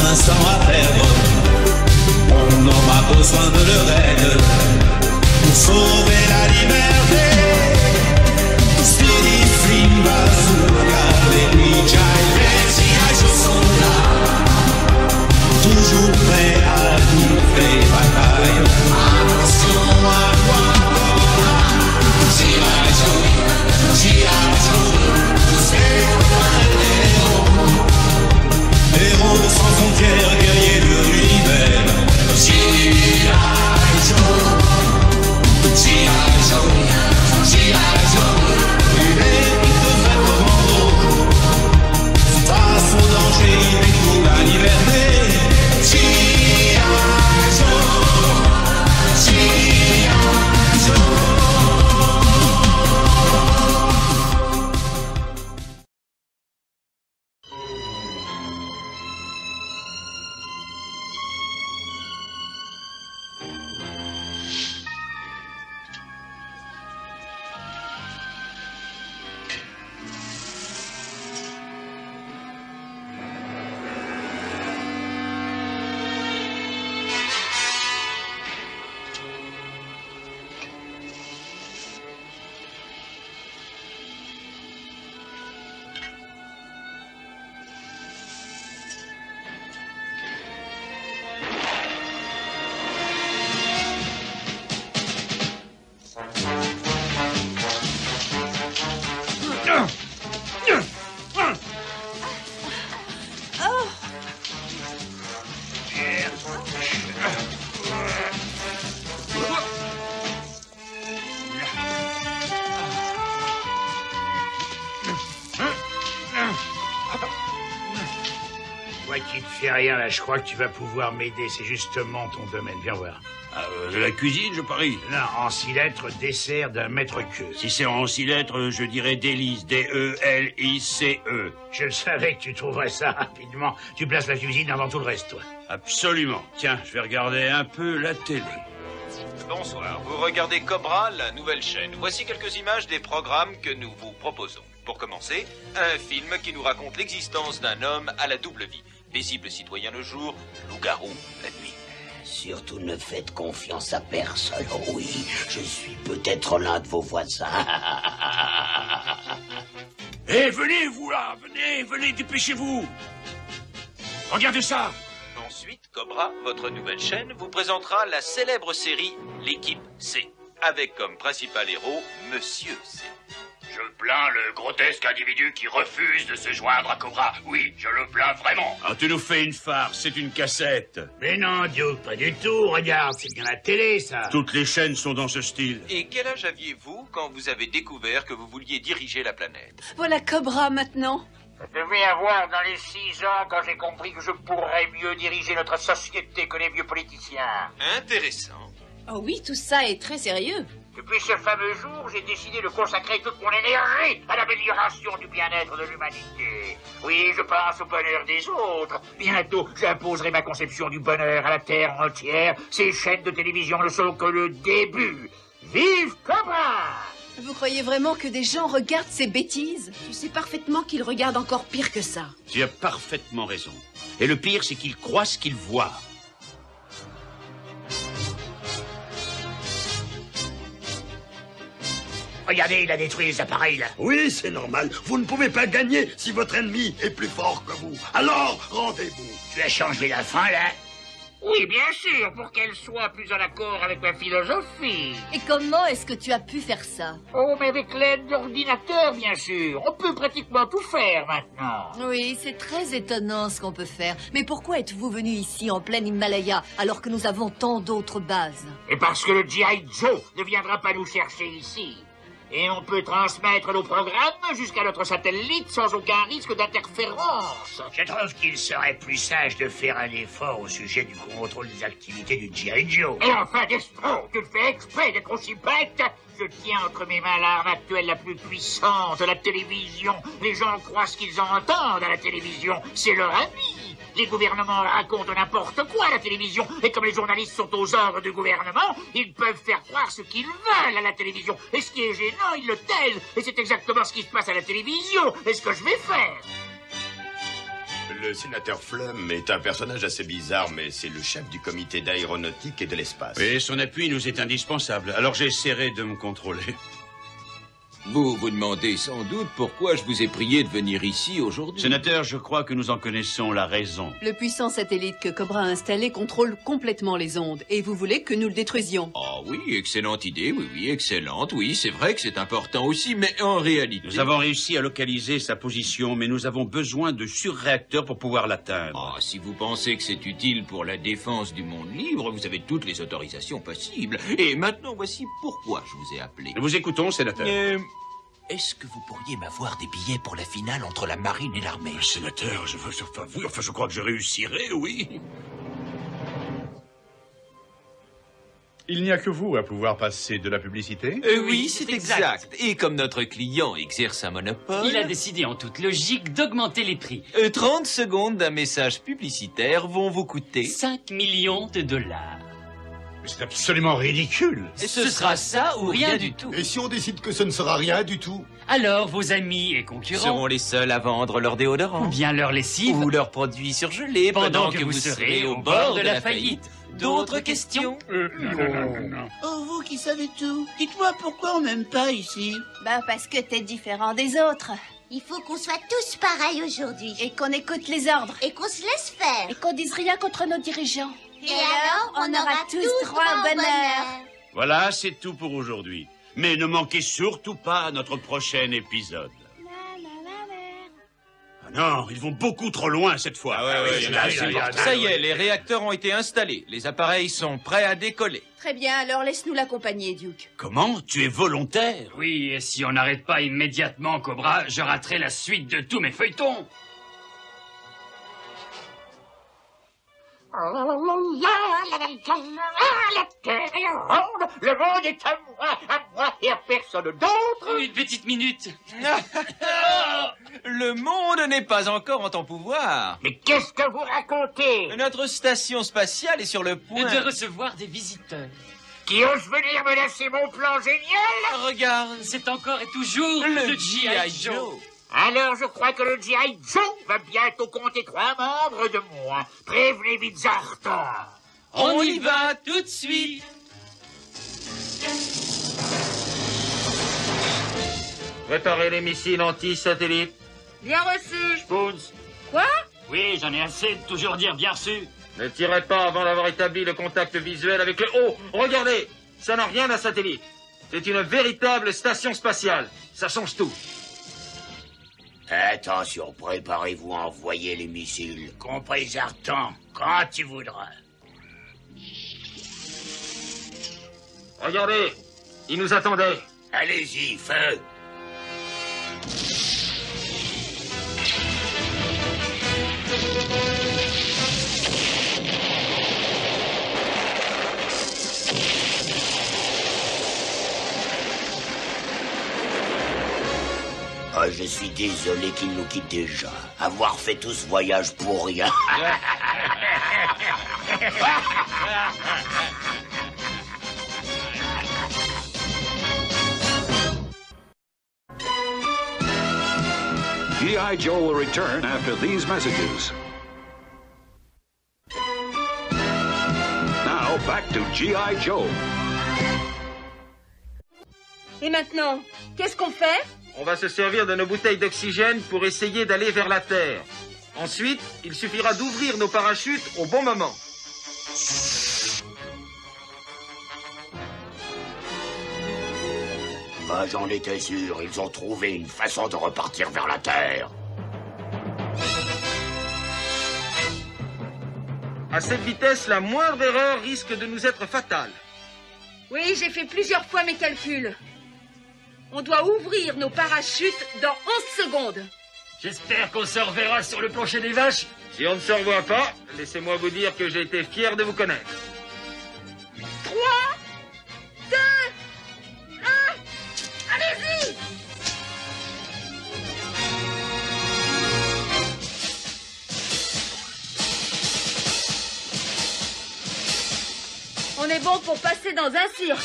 un instant à perdre. On n'aura besoin de leur aide pour sauver la liberté. Speedy, Flim, Bazooka, les Ninja et les G.I. Joe sont là, toujours prêts à livrer bataille. Attention à toi, G.I. Joe, G.I. Joe, c'est héros sans frontières, guerriers de l'univers. G.I. Joe, G.I. Joe, G.I. Joe, il est de faire commando. Face au danger, il découvre la liberté. G.I. Joe, G.I. Joe. Rien là, je crois que tu vas pouvoir m'aider, c'est justement ton domaine, viens voir. De la cuisine, je parie. Non, en 6 lettres, dessert d'un maître queue. Si c'est en 6 lettres, je dirais délice, D-E-L-I-C-E. Je savais que tu trouverais ça rapidement. Tu places la cuisine avant tout le reste, toi. Absolument. Tiens, je vais regarder un peu la télé. Bonsoir, vous regardez Cobra, la nouvelle chaîne. Voici quelques images des programmes que nous vous proposons. Pour commencer, un film qui nous raconte l'existence d'un homme à la double vie. Paisible citoyen le jour, loup-garou la nuit. Surtout ne faites confiance à personne. Oui, je suis peut-être l'un de vos voisins. Eh, venez, vous là, venez, dépêchez-vous. Regardez ça. Ensuite, Cobra, votre nouvelle chaîne, vous présentera la célèbre série L'équipe C, avec comme principal héros Monsieur C. Je plains le grotesque individu qui refuse de se joindre à Cobra. Oui, je le plains vraiment. Ah, tu nous fais une farce, c'est une cassette. Mais non, Duke, pas du tout. Regarde, c'est bien la télé, ça. Toutes les chaînes sont dans ce style. Et quel âge aviez-vous quand vous avez découvert que vous vouliez diriger la planète? Voilà Cobra maintenant. Ça devait avoir dans les 6 ans quand j'ai compris que je pourrais mieux diriger notre société que les vieux politiciens. Intéressant. Oh oui, tout ça est très sérieux. Depuis ce fameux jour, j'ai décidé de consacrer toute mon énergie à l'amélioration du bien-être de l'humanité. Oui, je pense au bonheur des autres. Bientôt, j'imposerai ma conception du bonheur à la terre entière. Ces chaînes de télévision ne sont que le début. Vive Cobra! Vous croyez vraiment que des gens regardent ces bêtises? Tu sais parfaitement qu'ils regardent encore pire que ça. Tu as parfaitement raison. Et le pire, c'est qu'ils croient ce qu'ils voient. Regardez, il a détruit les appareils, là. Oui, c'est normal. Vous ne pouvez pas gagner si votre ennemi est plus fort que vous. Alors, rendez-vous. Tu as changé la fin, là? Oui, bien sûr, pour qu'elle soit plus en accord avec ma philosophie. Et comment est-ce que tu as pu faire ça? Oh, mais avec l'aide d'ordinateur, bien sûr. On peut pratiquement tout faire maintenant. Oui, c'est très étonnant ce qu'on peut faire. Mais pourquoi êtes-vous venu ici en plein Himalaya alors que nous avons tant d'autres bases? Et parce que le G.I. Joe ne viendra pas nous chercher ici. Et on peut transmettre nos programmes jusqu'à notre satellite sans aucun risque d'interférence. Je trouve qu'il serait plus sage de faire un effort au sujet du contrôle des activités du G.I. Joe. Et enfin, Destro, tu le fais exprès d'être aussi bête. Je tiens entre mes mains l'arme actuelle la plus puissante, la télévision. Les gens croient ce qu'ils entendent à la télévision. C'est leur avis. Les gouvernements racontent n'importe quoi à la télévision. Et comme les journalistes sont aux ordres du gouvernement, ils peuvent faire croire ce qu'ils veulent à la télévision. Et ce qui est gênant, ils le taisent. Et c'est exactement ce qui se passe à la télévision. Et ce que je vais faire. Le sénateur Flum est un personnage assez bizarre, mais c'est le chef du comité d'aéronautique et de l'espace. Et son appui nous est indispensable, alors j'essaierai de me contrôler. Vous vous demandez sans doute pourquoi je vous ai prié de venir ici aujourd'hui. Sénateur, je crois que nous en connaissons la raison. Le puissant satellite que Cobra a installé contrôle complètement les ondes, et vous voulez que nous le détruisions. Ah oui, excellente idée, oui, excellente, oui, c'est vrai que c'est important aussi, mais en réalité... Nous avons réussi à localiser sa position, mais nous avons besoin de surréacteurs pour pouvoir l'atteindre. Ah, si vous pensez que c'est utile pour la défense du monde libre, vous avez toutes les autorisations possibles. Et maintenant, voici pourquoi je vous ai appelé. Nous vous écoutons, sénateur. Est-ce que vous pourriez m'avoir des billets pour la finale entre la marine et l'armée? Sénateur, je crois que je réussirai, oui. Il n'y a que vous à pouvoir passer de la publicité? Oui, c'est exact. Et comme notre client exerce un monopole... Il a décidé en toute logique d'augmenter les prix. 30 secondes d'un message publicitaire vont vous coûter... 5 millions de dollars. Mais c'est absolument ridicule. Ce sera ça ou rien du tout. Et si on décide que ce ne sera rien du tout? Alors, vos amis et concurrents seront les seuls à vendre leur déodorant. Ou bien leur lessive. Ou leurs produits surgelés pendant que vous serez au bord de la faillite. D'autres questions? Non. Oh, vous qui savez tout, dites-moi pourquoi on m'aime pas ici? Ben parce que t'es différent des autres. Il faut qu'on soit tous pareils aujourd'hui. Et qu'on écoute les ordres. Et qu'on se laisse faire. Et qu'on dise rien contre nos dirigeants. Et alors, on aura tous droit au bonheur. Voilà, c'est tout pour aujourd'hui. Mais ne manquez surtout pas à notre prochain épisode. Ah non, ils vont beaucoup trop loin cette fois. Ça y est, les réacteurs ont été installés. Les appareils sont prêts à décoller. Très bien, alors laisse-nous l'accompagner, Duke. Comment? Tu es volontaire? Oui, et si on n'arrête pas immédiatement, Cobra, je raterai la suite de tous mes feuilletons. La terre est ronde, le monde est à moi et à personne d'autre. Une petite minute. Le monde n'est pas encore en ton pouvoir. Mais qu'est-ce que vous racontez? Notre station spatiale est sur le point de recevoir des visiteurs. Qui osent venir menacer mon plan génial? Regarde, c'est encore et toujours le G.I. Joe. Alors je crois que le G.I. Joe va bientôt compter 3 membres de moins. Prévenez vite Zartan. On y va tout de suite. Préparez les missiles anti-satellites. Bien reçu. Spoons. Quoi? Oui, j'en ai assez de toujours dire bien reçu. Ne tirez pas avant d'avoir établi le contact visuel avec le... Oh, regardez, ça n'a rien d'un satellite. C'est une véritable station spatiale. Ça change tout. Attention, préparez-vous à envoyer les missiles. Compris, Zartan, quand tu voudras. Regardez, ils nous attendaient. Allez-y, feu. Ah, je suis désolé qu'ils nous quittent déjà. Avoir fait tout ce voyage pour rien. G.I. Joe will return after these messages. Now, back to G.I. Joe. Et maintenant, qu'est-ce qu'on fait? On va se servir de nos bouteilles d'oxygène pour essayer d'aller vers la Terre. Ensuite, il suffira d'ouvrir nos parachutes au bon moment. Bah, j'en étais sûr, ils ont trouvé une façon de repartir vers la Terre. À cette vitesse, la moindre erreur risque de nous être fatale. Oui, j'ai fait plusieurs fois mes calculs. On doit ouvrir nos parachutes dans 11 secondes. J'espère qu'on se reverra sur le plancher des vaches. Si on ne se revoit pas, laissez-moi vous dire que j'ai été fier de vous connaître. 3, 2, 1, allez-y! On est bon pour passer dans un cirque.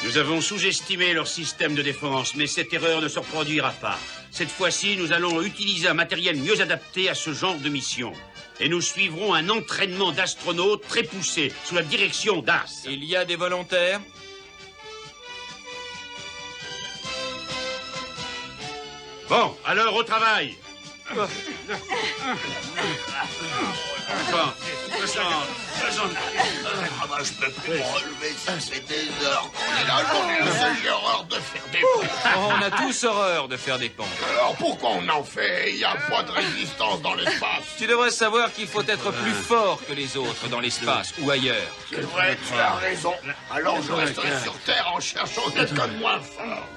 Nous avons sous-estimé leur système de défense, mais cette erreur ne se reproduira pas. Cette fois-ci, nous allons utiliser un matériel mieux adapté à ce genre de mission. Et nous suivrons un entraînement d'astronautes très poussé, sous la direction d'As. Il y a des volontaires? Bon, alors au travail. Enfin, je peux plus me relever, ça fait des heures qu'on est là, j'en ai la seule horreur de faire des pompes. On a tous horreur de faire des pompes. Alors pourquoi on en fait? Il n'y a pas de résistance dans l'espace. Tu devrais savoir qu'il faut être plus fort que les autres dans l'espace ou ailleurs. C'est vrai, tu as raison. Alors je resterai sur Terre en cherchant quelqu'un de moins fort.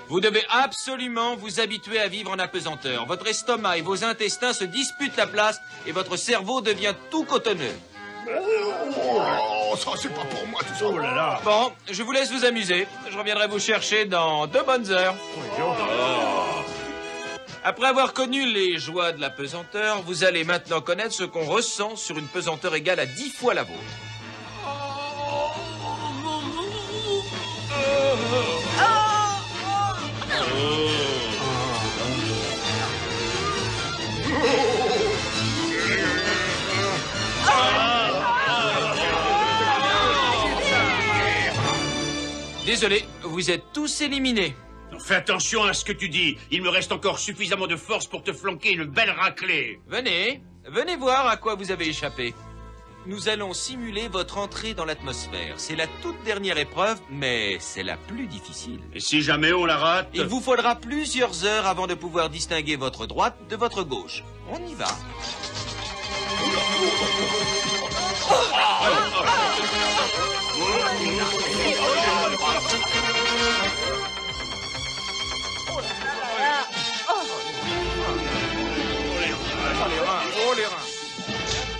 Vous devez absolument vous habituer à vivre en apesanteur. Votre estomac et vos intestins se disputent la place et votre cerveau devient tout cotonneux. Oh, ça c'est pas pour moi tout ça. Oh là là. Bon, je vous laisse vous amuser. Je reviendrai vous chercher dans 2 bonnes heures. Après avoir connu les joies de la pesanteur, vous allez maintenant connaître ce qu'on ressent sur une pesanteur égale à 10 fois la vôtre. Désolé, vous êtes tous éliminés. Fais attention à ce que tu dis. Il me reste encore suffisamment de force pour te flanquer une belle raclée. Venez voir à quoi vous avez échappé. Nous allons simuler votre entrée dans l'atmosphère. C'est la toute dernière épreuve, mais c'est la plus difficile. Et si jamais on la rate? Il vous faudra plusieurs heures avant de pouvoir distinguer votre droite de votre gauche. On y va.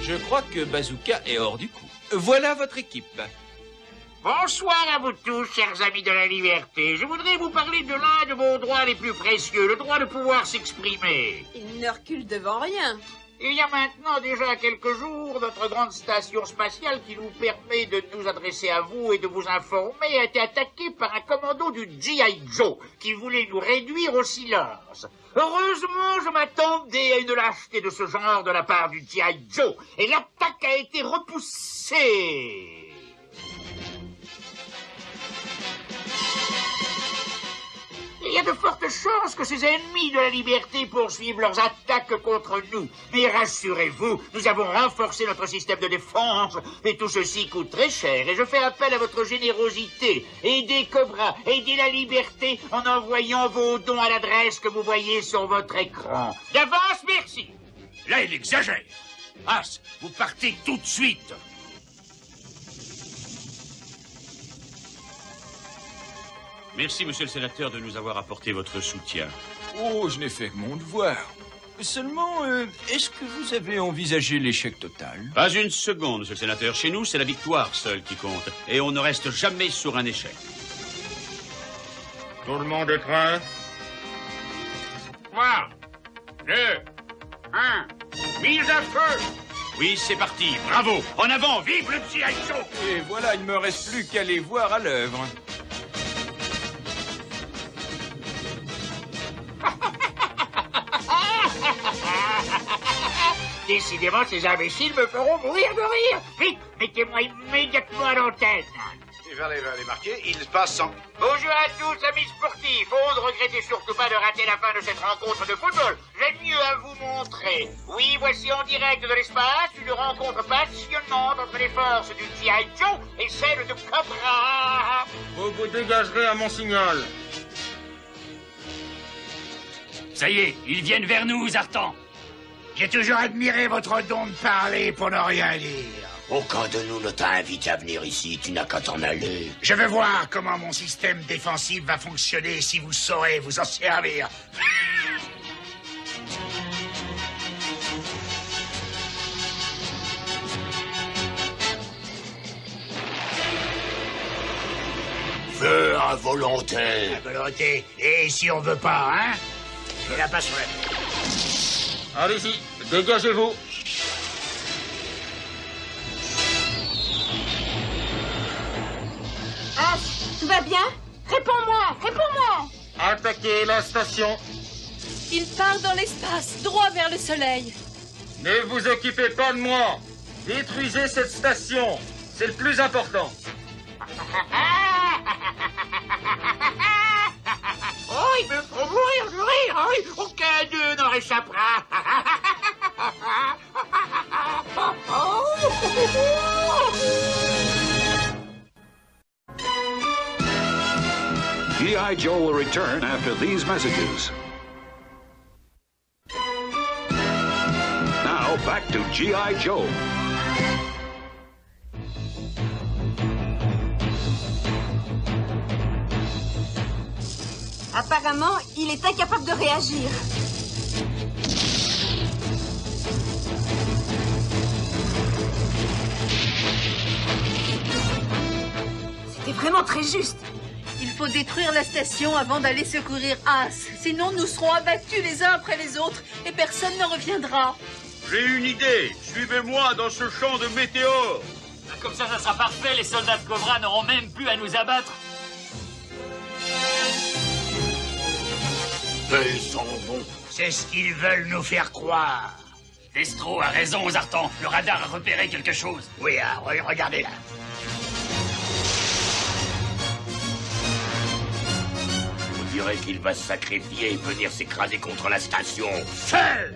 Je crois que Bazooka est hors du coup. Voilà votre équipe. Bonsoir à vous tous, chers amis de la liberté. Je voudrais vous parler de l'un de vos droits les plus précieux, le droit de pouvoir s'exprimer. Il ne recule devant rien. Il y a maintenant déjà quelques jours, notre grande station spatiale qui nous permet de nous adresser à vous et de vous informer a été attaquée par un commando du G.I. Joe qui voulait nous réduire au silence. Heureusement, je m'attendais à une lâcheté de ce genre de la part du G.I. Joe et l'attaque a été repoussée. Il y a de fortes chances que ces ennemis de la liberté poursuivent leurs attaques contre nous. Mais rassurez-vous, nous avons renforcé notre système de défense. Et tout ceci coûte très cher. Et je fais appel à votre générosité. Aidez Cobra, aidez la liberté en envoyant vos dons à l'adresse que vous voyez sur votre écran. D'avance, merci. Là, il exagère. As, vous partez tout de suite. Merci, monsieur le sénateur, de nous avoir apporté votre soutien. Oh, je n'ai fait que mon devoir. Seulement, est-ce que vous avez envisagé l'échec total? Pas une seconde, monsieur le sénateur. Chez nous, c'est la victoire seule qui compte. Et on ne reste jamais sur un échec. Tout le monde est prêt? 3, 2, 1, mise à feu! Oui, c'est parti. Bravo. En avant, vive le G.I. Joe! Et voilà, il ne me reste plus qu'à les voir à l'œuvre. Décidément, ces imbéciles me feront mourir de rire. Vite, mettez-moi immédiatement à l'antenne. Et vers les marqués, il passe sans. Bonjour à tous, amis sportifs. Oh, ne regrettez surtout pas de rater la fin de cette rencontre de football. J'ai mieux à vous montrer. Oui, voici en direct de l'espace une rencontre passionnante entre les forces du G.I. Joe et celles de Cobra. Vous vous dégagerez à mon signal. Ça y est, ils viennent vers nous, Zartan. J'ai toujours admiré votre don de parler pour ne rien dire. Aucun de nous ne t'a invité à venir ici, tu n'as qu'à t'en aller. Je veux voir comment mon système défensif va fonctionner si vous saurez vous en servir. Feu involontaire. À volonté. Et si on veut pas, hein? Je la passerai. Allez-y, dégagez-vous. Ash, tout va bien? Réponds-moi, réponds-moi. Attaquez la station. Il part dans l'espace, droit vers le soleil. Ne vous occupez pas de moi. Détruisez cette station. C'est le plus important. Oh, il me faut mourir de rire, hein, oui. Aucun d'eux n'en réchappera. G.I. Joe will return after these messages. Now, back to G.I. Joe. Apparemment, il est incapable de réagir. C'était vraiment très juste. Il faut détruire la station avant d'aller secourir As. Sinon, nous serons abattus les uns après les autres et personne ne reviendra. J'ai une idée. Suivez-moi dans ce champ de météores. Comme ça sera parfait. Les soldats de Cobra n'auront même plus à nous abattre. Ils sont bons. C'est ce qu'ils veulent nous faire croire. Destro a raison, Zartan. Le radar a repéré quelque chose. Oui, regardez là. On dirait qu'il va se sacrifier et venir s'écraser contre la station. Feu!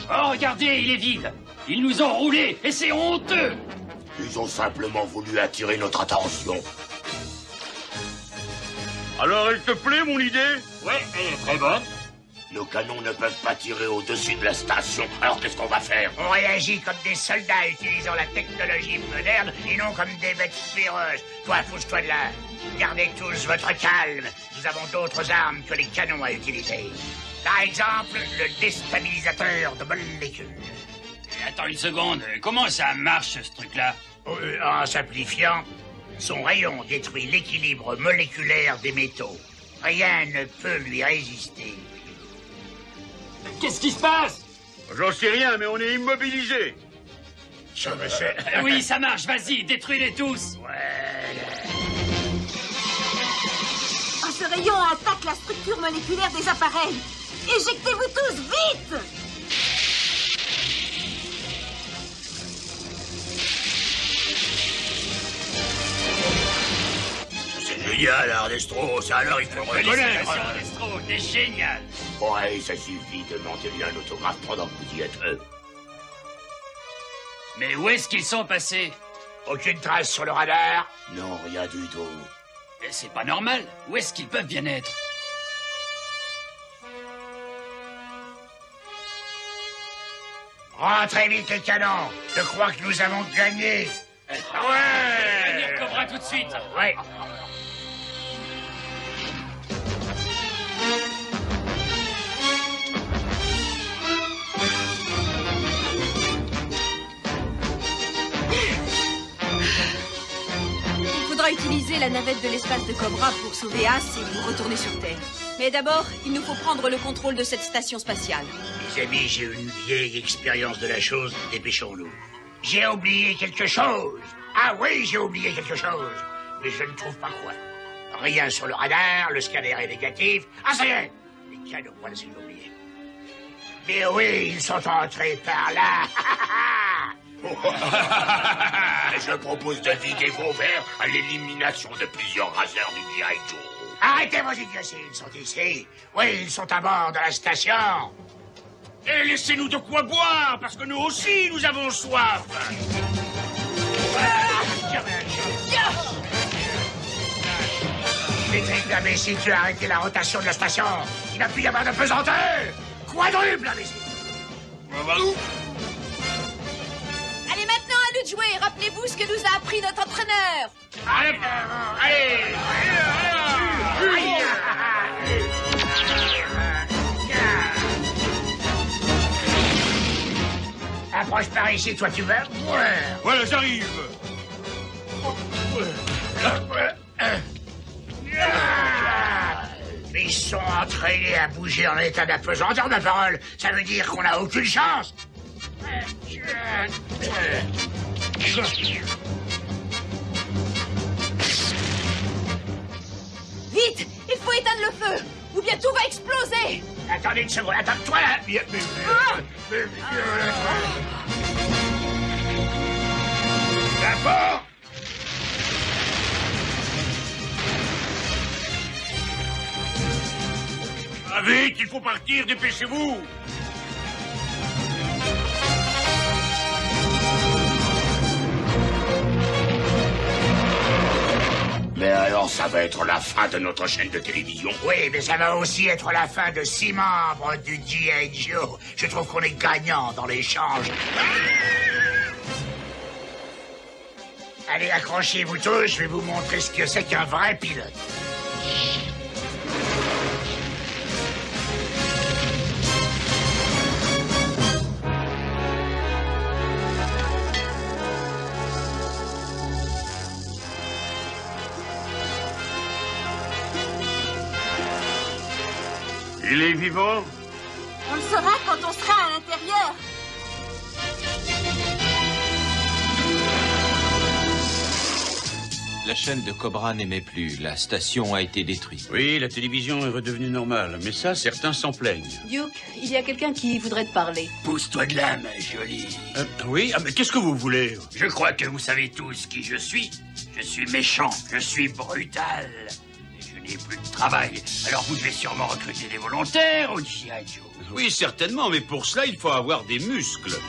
Oh, regardez, il est vide. Ils nous ont roulés et c'est honteux. Ils ont simplement voulu attirer notre attention. Alors, elle te plaît, mon idée? Ouais, elle est très bonne. Nos canons ne peuvent pas tirer au-dessus de la station. Alors, qu'est-ce qu'on va faire? On réagit comme des soldats utilisant la technologie moderne et non comme des bêtes féroces. Toi, pousse-toi de là. Gardez tous votre calme. Nous avons d'autres armes que les canons à utiliser. Par exemple, le déstabilisateur de molécules. Attends une seconde, comment ça marche ce truc-là? En simplifiant, son rayon détruit l'équilibre moléculaire des métaux. Rien ne peut lui résister. Qu'est-ce qui se passe? J'en sais rien, mais on est immobilisés. Ça me fait... Oui, ça marche, vas-y, détruis-les tous. Ce rayon attaque la structure moléculaire des appareils. Éjectez-vous tous, vite! C'est génial, Ardestro. Ça alors, il faut le reconnaître. Ardestro, t'es génial. Ouais, ça suffit de demander un autographe pendant que vous y êtes. Mais où est-ce qu'ils sont passés? Aucune trace sur le radar? Non, rien du tout. C'est pas normal. Où est-ce qu'ils peuvent bien être? Rentrez vite les canons. Je crois que nous avons gagné. Ouais! Venir Cobra tout de suite. Ouais. Il faudra utiliser la navette de l'espace de Cobra pour sauver As et vous retourner sur Terre. Mais d'abord, il nous faut prendre le contrôle de cette station spatiale. Les amis, j'ai une vieille expérience de la chose. Dépêchons-nous. J'ai oublié quelque chose. Ah oui, j'ai oublié quelque chose. Mais je ne trouve pas quoi. Rien sur le radar, le scanner est négatif. Ah, ça y est! Les canons, voilà ce que j'ai oublié. Mais oui, ils sont entrés par là. Je propose de vider vos verres à l'élimination de plusieurs raseurs du G.I. Joe. Arrêtez vos idioties, ils sont ici. Oui, ils sont à bord de la station. Et laissez-nous de quoi boire, parce que nous aussi, nous avons soif. Triple imbécile, tu as arrêté la rotation de la station. Il n'a plus y avoir de pesanteur. Quadruple imbécile. Allez, maintenant, à nous de jouer. Rappelez-vous ce que nous a appris notre entraîneur. Allez, approche par ici, toi tu vas boire. Voilà, j'arrive. Mais ils sont entraînés à bouger en état d'apesanteur, ma parole. Ça veut dire qu'on n'a aucune chance. feu, ou bien tout va exploser. Attendez une seconde, attends-toi là. D'abord. Ah, vite, il faut partir, dépêchez-vous. Mais alors, ça va être la fin de notre chaîne de télévision. Oui, mais ça va aussi être la fin de 6 membres du G.I. Joe. Je trouve qu'on est gagnant dans l'échange. Allez, accrochez-vous tous, je vais vous montrer ce que c'est qu'un vrai pilote. Il est vivant? On le saura quand on sera à l'intérieur. La chaîne de Cobra n'aimait plus. La station a été détruite. Oui, la télévision est redevenue normale. Mais ça, certains s'en plaignent. Duke, il y a quelqu'un qui voudrait te parler. Pousse-toi de là, ma jolie. Oui, mais qu'est-ce que vous voulez? Je crois que vous savez tous qui je suis. Je suis méchant, je suis brutal. Et je n'ai plus de travail. Alors vous devez sûrement recruter des volontaires au G.I. Joe. Oui, certainement, mais pour cela, il faut avoir des muscles.